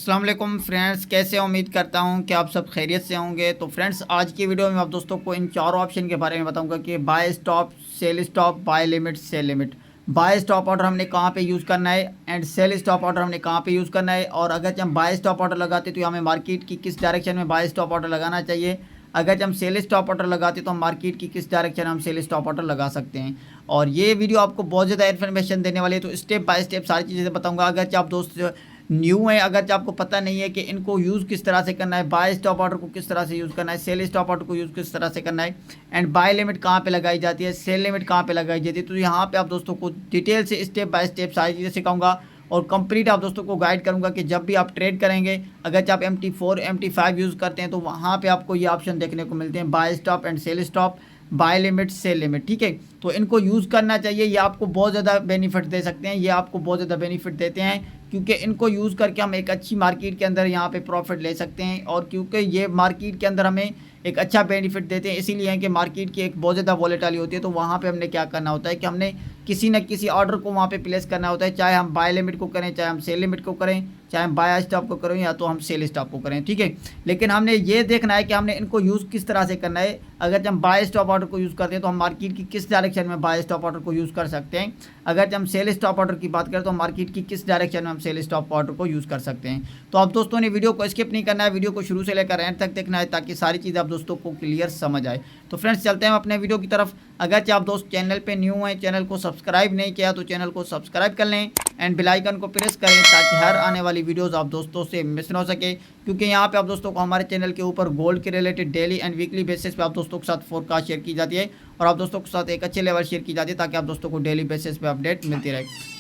अस्सलाम वालेकुम फ्रेंड्स, कैसे हैं? उम्मीद करता हूं कि आप सब खैरियत से होंगे। तो फ्रेंड्स, आज की वीडियो में मैं आप दोस्तों को इन चारों ऑप्शन के बारे में बताऊंगा कि buy stop, sell stop, buy limit, sell limit. Buy stop order हमने कहां पे यूज़ करना है एंड सेल स्टॉप ऑर्डर हमने कहां पे यूज़ करना है, और अगर हम बाय स्टॉप ऑर्डर लगाते तो हमें मार्केट की किस डायरेक्शन में बाय स्टॉप ऑर्डर लगाना चाहिए। अगर हम सेल स्टॉप ऑर्डर लगाते तो हम मार्केट की किस डायरेक्शन हम सेल स्टॉप ऑर्डर लगा सकते हैं। और ये वीडियो आपको बहुत ज़्यादा इन्फॉर्मेशन देने वाली है, तो स्टेप बाय स्टेप सारी चीज़ें बताऊंगा। अगर आप दोस्त न्यू है, अगर आपको पता नहीं है कि इनको यूज़ किस तरह से करना है, बाय स्टॉप ऑर्डर को किस तरह से यूज़ करना है, सेल स्टॉप ऑर्डर को यूज़ किस तरह से करना है, एंड बाय लिमिट कहाँ पे लगाई जाती है, सेल लिमिट कहाँ पे लगाई जाती है, तो यहाँ पे आप दोस्तों को डिटेल से स्टेप बाय स्टेप सारी चीज़ें सिखाऊंगा और कंप्लीट आप दोस्तों को गाइड करूंगा कि जब भी आप ट्रेड करेंगे, अगर आप MT4 MT5 यूज़ करते हैं तो वहाँ पर आपको ये ऑप्शन देखने को मिलते हैं, buy stop and sell stop, buy limit, sell limit. ठीक है, तो इनको यूज़ करना चाहिए। ये आपको बहुत ज़्यादा बेनिफिट दे सकते हैं, ये आपको बहुत ज़्यादा बेनिफिट देते हैं, क्योंकि इनको यूज़ करके हम एक अच्छी मार्केट के अंदर यहाँ पे प्रॉफिट ले सकते हैं। और क्योंकि ये मार्केट के अंदर हमें एक अच्छा बेनिफिट देते हैं, इसीलिए है कि मार्केट की एक बहुत ज़्यादा वॉलेटिलिटी होती है। तो वहाँ पे हमने क्या करना होता है कि हमने किसी न किसी ऑर्डर को वहाँ पे प्लेस करना होता है, चाहे हम बाय लिमिट को करें, चाहे हम सेल लिमिट को करें, चाहे हम बाय स्टॉप को करें, या तो हम सेल स्टॉप को करें। ठीक है, लेकिन हमने ये देखना है कि हमने इनको यूज़ किस तरह से करना है। अगर हम बाय स्टॉप ऑर्डर को यूज़ करते हैं तो हम मार्केट की किस डायरेक्शन में बाय स्टॉप ऑर्डर को यूज़ कर सकते हैं। अगर हम सेल स्टॉप ऑर्डर की बात करें तो मार्केट की किस डायरेक्शन में हम सेल स्टॉप ऑर्डर को यूज़ कर सकते हैं। तो आप दोस्तों ने वीडियो को स्किप नहीं करना है, वीडियो को शुरू से लेकर एंड तक देखना है, ताकि सारी चीज़ें आप दोस्तों को क्लियर समझ आए। तो फ्रेंड्स, चलते हैं अपने वीडियो की तरफ। अगर आप दोस्त चैनल पे न्यू हैं, चैनल को सब्सक्राइब नहीं किया तो चैनल को सब्सक्राइब कर लें एंड बेल आइकन को प्रेस करें, ताकि हर आने वाली वीडियोस आप दोस्तों से मिस ना हो सके। क्योंकि यहाँ पे आप दोस्तों को हमारे चैनल के ऊपर गोल्ड के related daily and weekly basis पे आप दोस्तों के साथ फोरकास्ट शेयर की जाती है, और आप दोस्तों के साथ एक अच्छे लेवल शेयर की जाती है, ताकि आप दोस्तों को डेली बेसिस पे अपडेट मिलती रहे।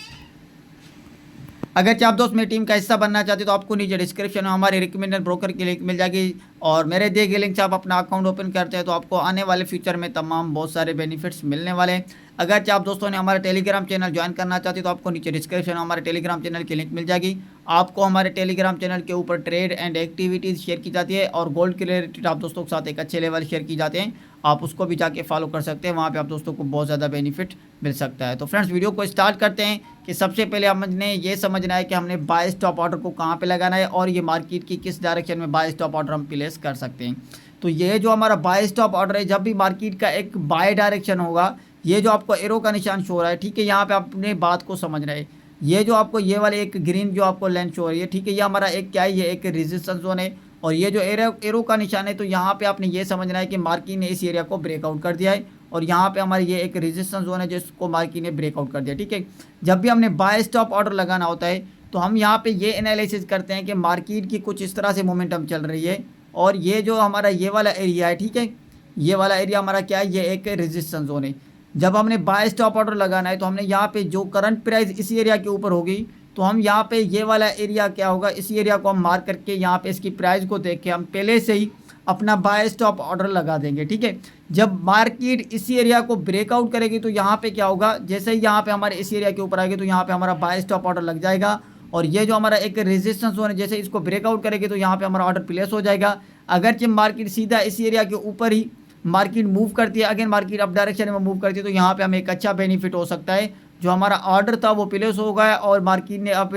अगर आप दोस्त मेरी टीम का हिस्सा बनना चाहते हो तो आपको नीचे डिस्क्रिप्शन में हमारे रिकमेंडेड ब्रोकर की लिंक मिल जाएगी, और मेरे दिए गए लिंक से आप अपना अकाउंट ओपन करते हैं तो आपको आने वाले फ्यूचर में तमाम बहुत सारे बेनिफिट्स मिलने वाले हैं। अगर आप दोस्तों ने हमारे टेलीग्राम चैनल ज्वाइन करना चाहते हो तो आपको नीचे डिस्क्रिप्शन में हमारे टेलीग्राम चैनल की लिंक मिल जाएगी। आपको हमारे टेलीग्राम चैनल के ऊपर ट्रेड एंड एक्टिविटीज़ शेयर की जाती है, और गोल्ड के रिलेटेड आप दोस्तों के साथ एक अच्छे लेवल शेयर की जाते हैं। आप उसको भी जाके फॉलो कर सकते हैं, वहाँ पे आप दोस्तों को बहुत ज़्यादा बेनिफिट मिल सकता है। तो फ्रेंड्स, वीडियो को स्टार्ट करते हैं कि सबसे पहले हमने ये समझना है कि हमने बाय स्टॉप ऑर्डर को कहाँ पे लगाना है, और ये मार्केट की किस डायरेक्शन में बाय स्टॉप ऑर्डर हम प्लेस कर सकते हैं। तो ये जो हमारा बाय स्टॉप ऑर्डर है, जब भी मार्केट का एक बाय डायरेक्शन होगा, ये जो आपको एरो का निशान शो हो रहा है, ठीक है, यहाँ पे आपने बात को समझना है। ये जो आपको ये वाले एक ग्रीन जो आपको लाइन शो हो रही है, ठीक है, ये हमारा एक क्या है, ये एक रेजिस्टेंस जोन है। और ये जो एरो का निशान है, तो यहाँ पे आपने ये समझना है कि मार्केट ने इस एरिया को ब्रेकआउट कर दिया है, और यहाँ पे हमारे ये एक रेजिस्टेंस जोन है जिसको मार्केट ने ब्रेकआउट कर दिया। ठीक है, जब भी हमने बाय स्टॉप ऑर्डर लगाना होता है तो हम यहाँ पे ये एनालिसिस करते हैं कि मार्केट की कुछ इस तरह से मोमेंटम चल रही है, और ये जो हमारा ये वाला एरिया है, ठीक है, ये वाला एरिया हमारा क्या है, ये एक रेजिस्टेंस जोन है। जब हमने बाय स्टॉप ऑर्डर लगाना है तो हमने यहाँ पे जो करंट प्राइस इसी एरिया के ऊपर होगी, तो हम यहाँ पे ये वाला एरिया क्या होगा, इसी एरिया को हम मार्क करके यहाँ पे इसकी प्राइस को देख के हम पहले से ही अपना बाय स्टॉप ऑर्डर लगा देंगे। ठीक है, जब मार्केट इसी एरिया को ब्रेकआउट करेगी तो यहाँ पे क्या होगा, जैसे ही यहाँ पे हमारे इस एरिया के ऊपर आएगी तो यहाँ पे हमारा बाय स्टॉप ऑर्डर लग जाएगा, और ये जो हमारा एक रेजिस्टेंस जोन है, जैसे इसको ब्रेकआउट करेगी तो यहाँ पे हमारा ऑर्डर प्लेस हो जाएगा। अगर जब मार्केट सीधा इस एरिया के ऊपर ही मार्केट मूव करती है, अगेन मार्केट अप डायरेक्शन में मूव करती है, तो यहाँ पे हमें एक अच्छा बेनिफिट हो सकता है। जो हमारा ऑर्डर था वो प्लेस हो गया, और मार्केट ने अब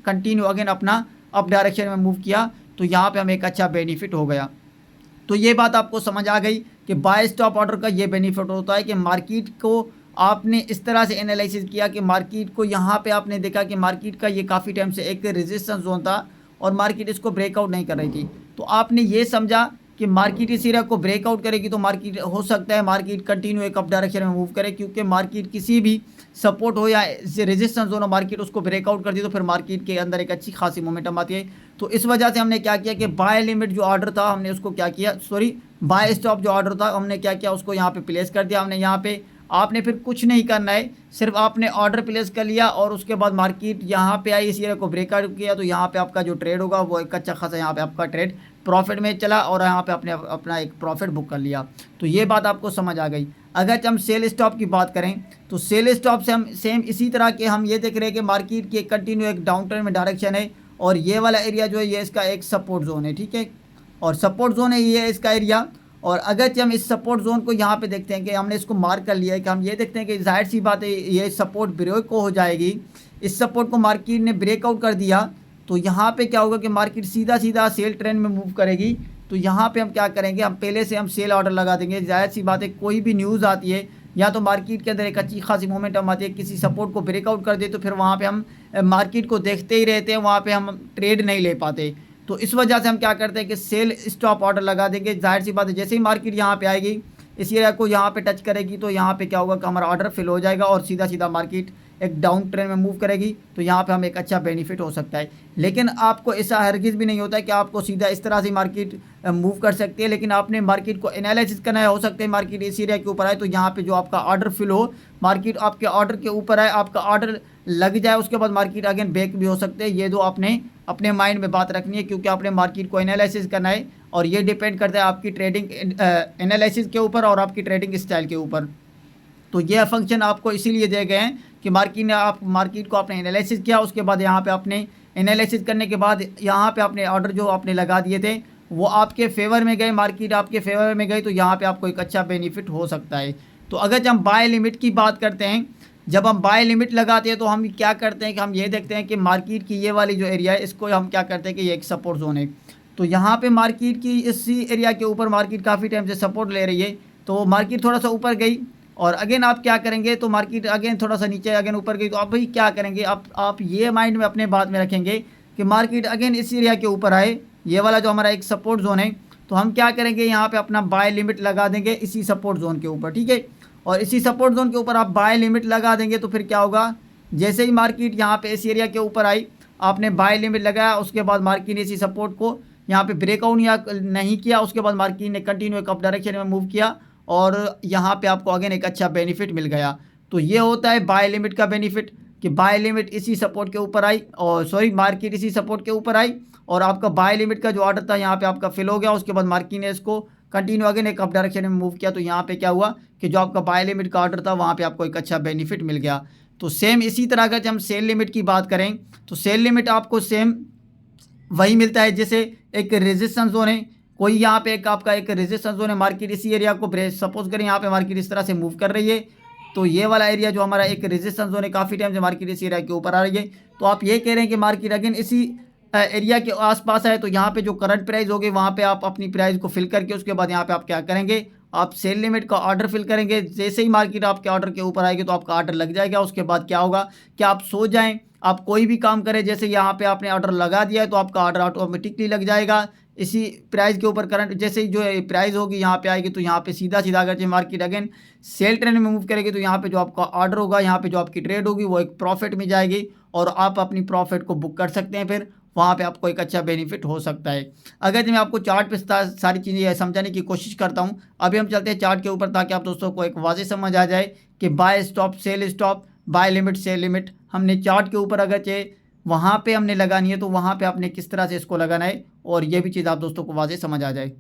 कंटिन्यू अगेन अपना अप डायरेक्शन में मूव किया, तो यहाँ पे हमें एक अच्छा बेनिफिट हो गया। तो ये बात आपको समझ आ गई कि बाय स्टॉप ऑर्डर का ये बेनिफिट होता है कि मार्केट को आपने इस तरह से एनालिसिस किया कि मार्केट को यहाँ पे आपने देखा कि मार्केट का ये काफ़ी टाइम से एक रेजिस्टेंस जोन था, और मार्केट इसको ब्रेकआउट नहीं कर रही थी। तो आपने ये समझा कि मार्केट इस एरिया को ब्रेकआउट करेगी तो मार्केट हो सकता है मार्केट कंटिन्यू एक अप डायरेक्शन में मूव करे, क्योंकि मार्केट किसी भी सपोर्ट हो या रेजिस्टेंस हो, मार्केट उसको ब्रेकआउट कर दी तो फिर मार्केट के अंदर एक अच्छी खासी मोमेंटम आती है। तो इस वजह से हमने क्या किया कि बाय लिमिट जो ऑर्डर था हमने उसको क्या किया, सॉरी, बाय स्टॉप जो ऑर्डर था हमने क्या किया, उसको यहाँ पे प्लेस कर दिया। हमने यहाँ पे आपने फिर कुछ नहीं करना है, सिर्फ आपने ऑर्डर प्लेस कर लिया, और उसके बाद मार्केट यहाँ पे आई, इस एरिया को ब्रेकआउट किया, तो यहाँ पे आपका जो ट्रेड होगा वो एक अच्छा खासा यहाँ पे आपका ट्रेड प्रॉफिट में चला, और यहाँ पे आपने अपना एक प्रॉफिट बुक कर लिया। तो ये बात आपको समझ आ गई। अगर हम सेल स्टॉप की बात करें तो सेल स्टॉप से हम सेम इसी तरह के हम ये देख रहे हैं कि मार्केट की एक कंटिन्यू एक डाउन ट्रेंड में डायरेक्शन है, और ये वाला एरिया जो है ये इसका एक सपोर्ट जोन है। ठीक है, और सपोर्ट जोन है ये इसका एरिया। और अगर हम इस सपोर्ट जोन को यहाँ पे देखते हैं कि हमने इसको मार्क कर लिया है, कि हम ये देखते हैं कि जाहिर सी बात है ये सपोर्ट ब्रेक हो जाएगी। इस सपोर्ट को मार्केट ने ब्रेकआउट कर दिया तो यहाँ पे क्या होगा कि मार्केट सीधा सीधा सेल ट्रेंड में मूव करेगी। तो यहाँ पे हम क्या करेंगे, हम पहले से हम सेल ऑर्डर लगा देंगे। जाहिर सी बात है, कोई भी न्यूज़ आती है या तो मार्केट के अंदर एक अच्छी खासी मोमेंटम आती है, किसी सपोर्ट को ब्रेकआउट कर दे, तो फिर वहाँ पे हम मार्केट को देखते ही रहते हैं, वहाँ पे हम ट्रेड नहीं ले पाते। तो इस वजह से हम क्या करते हैं कि सेल स्टॉप ऑर्डर लगा देंगे। जाहिर सी बात है, जैसे ही मार्केट यहाँ पे आएगी, इस एरिया को यहाँ पे टच करेगी, तो यहाँ पे क्या होगा कि हमारा ऑर्डर फिल हो जाएगा और सीधा सीधा मार्केट एक डाउन ट्रेंड में मूव करेगी। तो यहाँ पे हमें एक अच्छा बेनिफिट हो सकता है। लेकिन आपको ऐसा हरगिज़ भी नहीं होता है कि आपको सीधा इस तरह से मार्केट मूव कर सकती है, लेकिन आपने मार्केट को एनालिसिस करना है। हो सकता है मार्केट इस एरिया के ऊपर आए, तो यहाँ पे जो आपका ऑर्डर फिल हो, मार्केट आपके ऑर्डर के ऊपर आए, आपका ऑर्डर लग जाए, उसके बाद मार्केट अगेन बैक भी हो सकते हैं। ये दो आपने अपने माइंड में बात रखनी है, क्योंकि आपने मार्केट को एनालिसिस करना है और ये डिपेंड करता है आपकी ट्रेडिंग एनालिसिस के ऊपर और आपकी ट्रेडिंग स्टाइल के ऊपर। तो ये फंक्शन आपको इसीलिए दिए गए हैं कि मार्केट को आपने एनालिसिस किया, उसके बाद यहाँ पे आपने एनालिसिस करने के बाद यहाँ पे आपने ऑर्डर जो आपने लगा दिए थे वो आपके फेवर में गए, मार्केट आपके फेवर में गई, तो यहाँ पे आपको एक अच्छा बेनिफिट हो सकता है। तो अगर जब हम बाय लिमिट की बात करते हैं, जब हम बाय लिमिट लगाते हैं तो हम क्या करते हैं कि हम ये देखते हैं कि मार्केट की ये वाली जो एरिया है, इसको हम क्या करते हैं कि ये एक सपोर्ट जोन है। तो यहाँ पे मार्केट की इसी एरिया के ऊपर मार्केट काफ़ी टाइम से सपोर्ट ले रही है, तो मार्केट थोड़ा सा ऊपर गई और अगेन आप क्या करेंगे, तो मार्केट अगेन थोड़ा सा नीचे अगेन ऊपर गई, तो आप भाई क्या करेंगे, आप ये माइंड में अपने बात में रखेंगे कि मार्केट अगेन इस एरिया के ऊपर आए, ये वाला जो हमारा एक सपोर्ट जोन है, तो हम क्या करेंगे, यहाँ पे अपना बाय लिमिट लगा देंगे इसी सपोर्ट जोन के ऊपर, ठीक है। और इसी सपोर्ट जोन के ऊपर आप बाय लिमिट लगा देंगे, तो फिर क्या होगा, जैसे ही मार्केट यहाँ पे इस एरिया के ऊपर आई, आपने बाय लिमिट लगाया, उसके बाद मार्केट ने इसी सपोर्ट को यहाँ पे ब्रेकआउट या नहीं किया, उसके बाद मार्केट ने कंटिन्यू एक अप डायरेक्शन में मूव किया और यहाँ पे आपको अगेन एक अच्छा बेनिफिट मिल गया। तो ये होता है बाय लिमिट का बेनिफिट कि बाय लिमिट इसी सपोर्ट के ऊपर आई, और मार्केट इसी सपोर्ट के ऊपर आई और आपका बाय लिमिट का जो ऑर्डर था यहाँ पे आपका फिल हो गया, उसके बाद मार्केट ने इसको कंटिन्यू अगेन एक अप डायरेक्शन में मूव किया। तो यहाँ पे क्या हुआ कि जो आपका बाय लिमिट का ऑर्डर था वहाँ पे आपको एक अच्छा बेनिफिट मिल गया। तो सेम इसी तरह अगर हम सेल लिमिट की बात करें, तो सेल लिमिट आपको सेम वही मिलता है जैसे एक रेजिस्टेंस जोन है, कोई यहाँ पे एक आपका एक रेजिस्टेंस जोन है, मार्केट इसी एरिया को सपोज करें यहाँ पे मार्केट इस तरह से मूव कर रही है, तो ये वाला एरिया जो हमारा एक रेजिस्टेंस जोन है, काफ़ी टाइम से मार्केट इस एरिया के ऊपर आ रही है। तो आप ये कह रहे हैं कि मार्केट अगेन इसी एरिया के आसपास है, तो यहाँ पे जो करंट प्राइस होगी वहाँ पे आप अपनी प्राइस को फिल करके उसके बाद यहाँ पे आप क्या करेंगे, आप सेल लिमिट का ऑर्डर फिल करेंगे। जैसे ही मार्केट आपके ऑर्डर के ऊपर आएगी तो आपका ऑर्डर लग जाएगा। उसके बाद क्या होगा कि आप सो जाएं, आप कोई भी काम करें, जैसे यहाँ पे आपने ऑर्डर लगा दिया है तो आपका ऑर्डर ऑटोमेटिकली लग जाएगा इसी प्राइस के ऊपर। करंट जैसे ही जो प्राइस होगी यहाँ पे आएगी, तो यहाँ पे सीधा सीधा अगर मार्केट अगेन सेल ट्रेंड में मूव करेगी, तो यहाँ पे जो आपका ऑर्डर होगा, यहाँ पे जो आपकी ट्रेड होगी वो एक प्रॉफिट में जाएगी और आप अपनी प्रॉफिट को बुक कर सकते हैं। फिर वहाँ पे आपको एक अच्छा बेनिफिट हो सकता है। अगर मैं आपको चार्ट पे सारी चीज़ें समझाने की कोशिश करता हूँ। अभी हम चलते हैं चार्ट के ऊपर, ताकि आप दोस्तों को एक वाज़ेह समझ आ जाए कि buy stop, sell stop, buy limit, sell limit हमने चार्ट के ऊपर अगर चाहे वहाँ पे हमने लगानी है, तो वहाँ पे आपने किस तरह से इसको लगाना है, और ये भी चीज़ आप दोस्तों को वाज़ेह समझ आ जाए।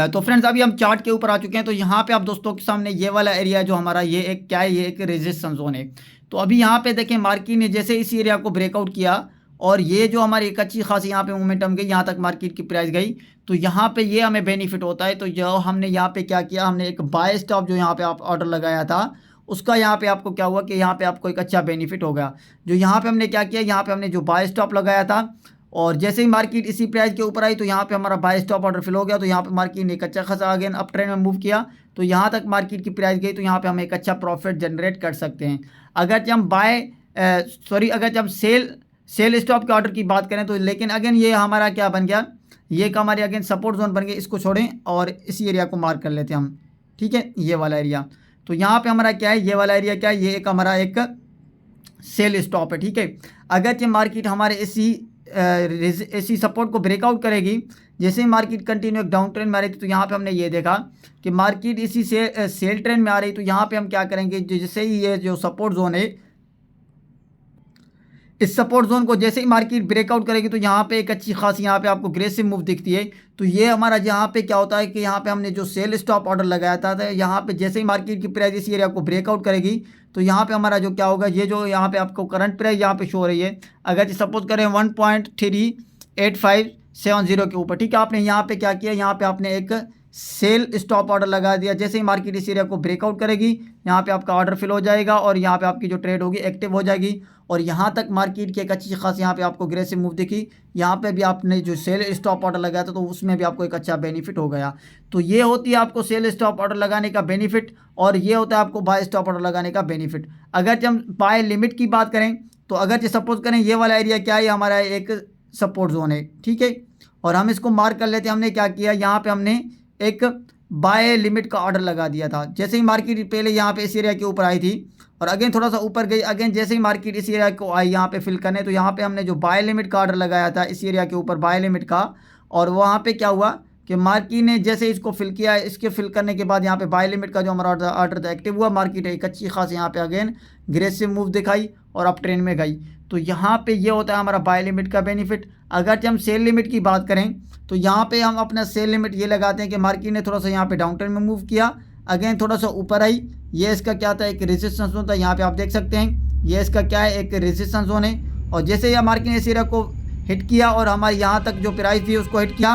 तो फ्रेंड्स अभी हम चार्ट के ऊपर आ चुके हैं। तो यहाँ पे आप दोस्तों के सामने ये वाला एरिया जो हमारा ये एक क्या है, ये एक रेजिस्टेंस जोन है। तो अभी यहाँ पे देखें मार्केट ने जैसे इस एरिया को ब्रेकआउट किया और ये जो हमारी एक अच्छी खासी यहाँ पे मोमेंटम गई, यहाँ तक मार्केट की प्राइस गई, तो यहाँ पे ये हमें बेनिफिट होता है। तो जो हमने यहाँ पे क्या किया, हमने एक बाय स्टॉप जो यहाँ पे आप ऑर्डर लगाया था, उसका यहाँ पे आपको क्या हुआ कि यहाँ पे आपको एक अच्छा बेनिफिट हो गया। जो यहाँ पे हमने क्या किया, यहाँ पे हमने जो बाय स्टॉप लगाया था और जैसे ही मार्केट इसी प्राइस के ऊपर आई, तो यहाँ पे हमारा बाय स्टॉप ऑर्डर फिल हो गया। तो यहाँ पे मार्केट ने एक अच्छा खासा अगेन अप ट्रेंड में मूव किया, तो यहाँ तक मार्केट की प्राइस गई, तो यहाँ पे हम एक अच्छा प्रॉफिट जनरेट कर सकते हैं। अगर हम अगर हम सेल स्टॉप के ऑर्डर की बात करें, तो लेकिन अगेन ये हमारा क्या बन गया, ये एक हमारे अगेन सपोर्ट जोन बन गया। इसको छोड़ें और इसी एरिया को मार्क कर लेते हैं हम, ठीक है, ये वाला एरिया। तो यहाँ पे हमारा क्या है, ये वाला एरिया क्या है, ये एक हमारा एक सेल स्टॉप है, ठीक है। अगर ये मार्केट हमारे इसी सपोर्ट को ब्रेकआउट करेगी, जैसे ही मार्केट कंटिन्यू डाउन ट्रेंड में आ रही थी, तो यहाँ पे हमने ये देखा कि मार्केट इसी से सेल ट्रेंड में आ रही। तो यहाँ पे हम क्या करेंगे, जैसे ही ये जो सपोर्ट जोन है, इस सपोर्ट जोन को जैसे ही मार्केट ब्रेकआउट करेगी, तो यहाँ पे एक अच्छी खासी यहाँ पे आपको अग्रेसिव मूव दिखती है। तो ये हमारा यहाँ पे क्या होता है कि यहाँ पे हमने जो सेल स्टॉप ऑर्डर लगाया था, यहाँ पे जैसे ही मार्केट की प्राइस इस एरिया को ब्रेकआउट करेगी, तो यहाँ पे हमारा जो क्या होगा, ये जो यहाँ पे आपको करंट प्राइस यहाँ पे शो हो रही है, अगर सपोज करें 1.3850 के ऊपर, ठीक है, आपने यहाँ पे क्या किया, यहाँ पे आपने एक सेल स्टॉप ऑर्डर लगा दिया, जैसे ही मार्केट इस एरिया को ब्रेकआउट करेगी यहाँ पे आपका ऑर्डर फिल हो जाएगा और यहाँ पे आपकी जो ट्रेड होगी एक्टिव हो जाएगी। और यहाँ तक मार्केट की एक अच्छी खास यहाँ पे आपको अग्रेसिव मूव दिखी, यहाँ पे भी आपने जो सेल स्टॉप ऑर्डर लगाया था तो उसमें भी आपको एक अच्छा बेनिफिट हो गया। तो ये होती है आपको सेल स्टॉप ऑर्डर लगाने का बेनिफिट और ये होता है आपको बाय स्टॉप ऑर्डर लगाने का बेनिफिट। अगर हम बाय लिमिट की बात करें तो अगर सपोज करें ये वाला एरिया क्या है, हमारा एक सपोर्ट जोन है, ठीक है, और हम इसको मार्क कर लेते हैं। हमने क्या किया, यहाँ पे हमने एक बाय लिमिट का ऑर्डर लगा दिया था। जैसे ही मार्केट पहले यहाँ पे इस एरिया के ऊपर आई थी और अगेन थोड़ा सा ऊपर गई, अगेन जैसे ही मार्केट इस एरिया को आई यहाँ पे फिल करने, तो यहाँ पे हमने जो बाय लिमिट का ऑर्डर लगाया था इस एरिया के ऊपर बाय लिमिट का, और वहाँ पे क्या हुआ कि मार्केट ने जैसे इसको फिल किया, इसके फिल करने के बाद यहाँ पे बाय लिमिट का जो हमारा ऑर्डर था एक्टिव हुआ, मार्केट एक अच्छी खास यहाँ पे अगेन ग्रेसिव मूव दिखाई और अप ट्रेंड में गई। तो यहाँ पे ये होता है हमारा बाय लिमिट का बेनिफिट। अगर हम सेल लिमिट की बात करें तो यहाँ पे हम अपना सेल लिमिट ये लगाते हैं कि मार्केट ने थोड़ा सा यहाँ पे डाउन ट्रेंड में मूव किया, अगेन थोड़ा सा ऊपर आई, ये इसका क्या था, एक रेजिस्टेंस जोन था, यहाँ पे आप देख सकते हैं ये इसका क्या है, एक रेजिस्टेंस जोन है। और जैसे ही मार्केट ने इस एरिया को हिट किया और हमारे यहाँ तक जो प्राइस थी उसको हिट किया,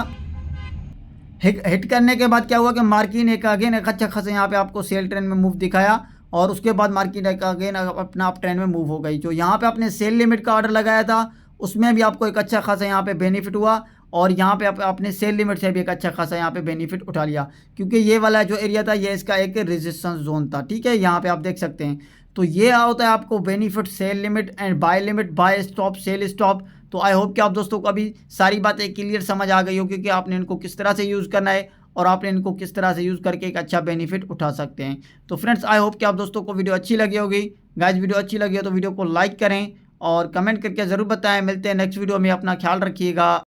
हिट करने के बाद क्या हुआ कि मार्केट ने अगेन एक अच्छा खासा यहाँ पे आपको सेल ट्रेंड में मूव दिखाया और उसके बाद मार्केट अगेन अपना अप ट्रेंड में मूव हो गई। जो यहाँ पे आपने सेल लिमिट का ऑर्डर लगाया था उसमें भी आपको एक अच्छा खासा यहाँ पे बेनिफिट हुआ और यहाँ पे आपने सेल लिमिट से भी एक अच्छा खासा यहाँ पे बेनिफिट उठा लिया, क्योंकि ये वाला जो एरिया था ये इसका एक रेजिस्टेंस जोन था, ठीक है, यहाँ पे आप देख सकते हैं। तो ये होता है आपको benefit sell limit and buy limit, buy stop, sell stop. तो आई होप कि आप दोस्तों को अभी सारी बातें क्लियर समझ आ गई हो, क्योंकि आपने इनको किस तरह से यूज़ करना है और आपने इनको किस तरह से यूज़ करके एक अच्छा बेनिफिट उठा सकते हैं। तो फ्रेंड्स आई होप कि आप दोस्तों को वीडियो अच्छी लगी होगी। गाइज वीडियो अच्छी लगी हो तो वीडियो को लाइक करें और कमेंट करके ज़रूर बताएं। मिलते हैं नेक्स्ट वीडियो में, अपना ख्याल रखिएगा।